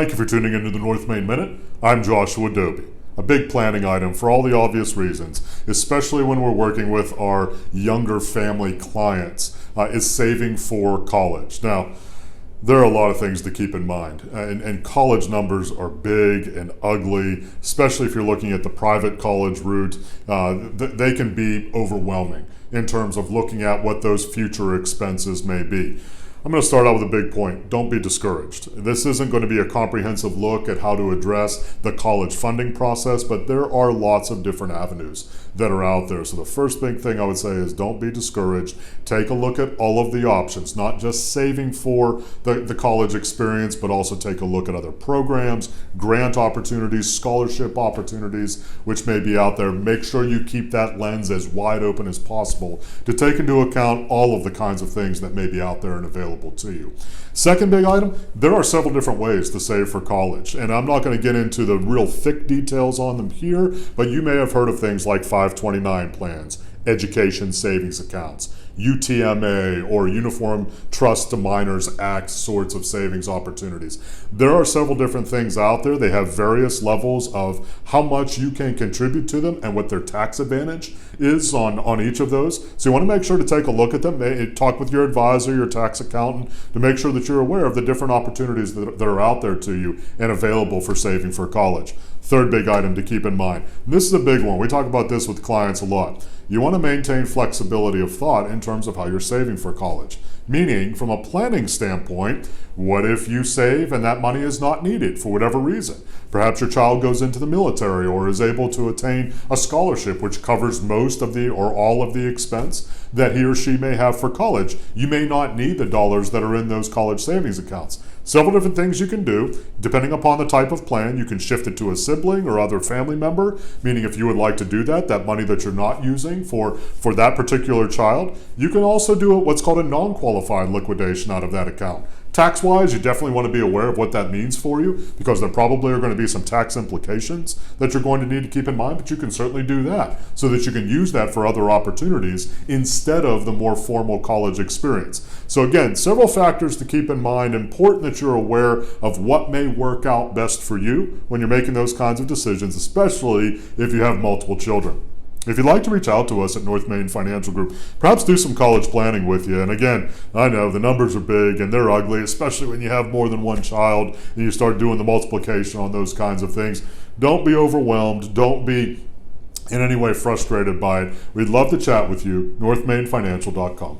Thank you for tuning into the North Main Minute. I'm Joshua Dobie. A big planning item for all the obvious reasons, especially when we're working with our younger family clients, is saving for college. Now, there are a lot of things to keep in mind, and college numbers are big and ugly, especially if you're looking at the private college route. They can be overwhelming in terms of looking at what those future expenses may be. I'm going to start out with a big point. Don't be discouraged. This isn't going to be a comprehensive look at how to address the college funding process, but there are lots of different avenues that are out there. So the first big thing I would say is don't be discouraged. Take a look at all of the options, not just saving for the college experience, but also take a look at other programs, grant opportunities, scholarship opportunities, which may be out there. Make sure you keep that lens as wide open as possible to take into account all of the kinds of things that may be out there and available to you. Second big item, there are several different ways to save for college, and I'm not going to get into the real thick details on them here, but you may have heard of things like 529 plans, education savings accounts, UTMA, or Uniform Trust to Minors Act sorts of savings opportunities. There are several different things out there. They have various levels of how much you can contribute to them and what their tax advantage is on each of those. So you want to make sure to take a look at them. Talk with your advisor, your tax accountant, to make sure that you're aware of the different opportunities that are out there to you and available for saving for college. Third big item to keep in mind. This is a big one. We talk about this with clients a lot. You want to maintain flexibility of thought in terms of how you're saving for college. Meaning, from a planning standpoint, what if you save and that money is not needed for whatever reason? Perhaps your child goes into the military or is able to attain a scholarship which covers most of the or all of the expense that he or she may have for college. You may not need the dollars that are in those college savings accounts. Several different things you can do. Depending upon the type of plan, you can shift it to a sibling or other family member, meaning if you would like to do that money that you're not using for that particular child, you can also do what's called a non-qualified liquidation out of that account. Tax-wise, you definitely want to be aware of what that means for you, because there probably are going to be some tax implications that you're going to need to keep in mind, but you can certainly do that so that you can use that for other opportunities instead of the more formal college experience. So again, several factors to keep in mind. Important that you're aware of what may work out best for you when you're making those kinds of decisions, especially if you have multiple children. If you'd like to reach out to us at North Main Financial Group, perhaps do some college planning with you. And again, I know the numbers are big and they're ugly, especially when you have more than one child and you start doing the multiplication on those kinds of things. Don't be overwhelmed. Don't be in any way frustrated by it. We'd love to chat with you. NorthMainFinancial.com.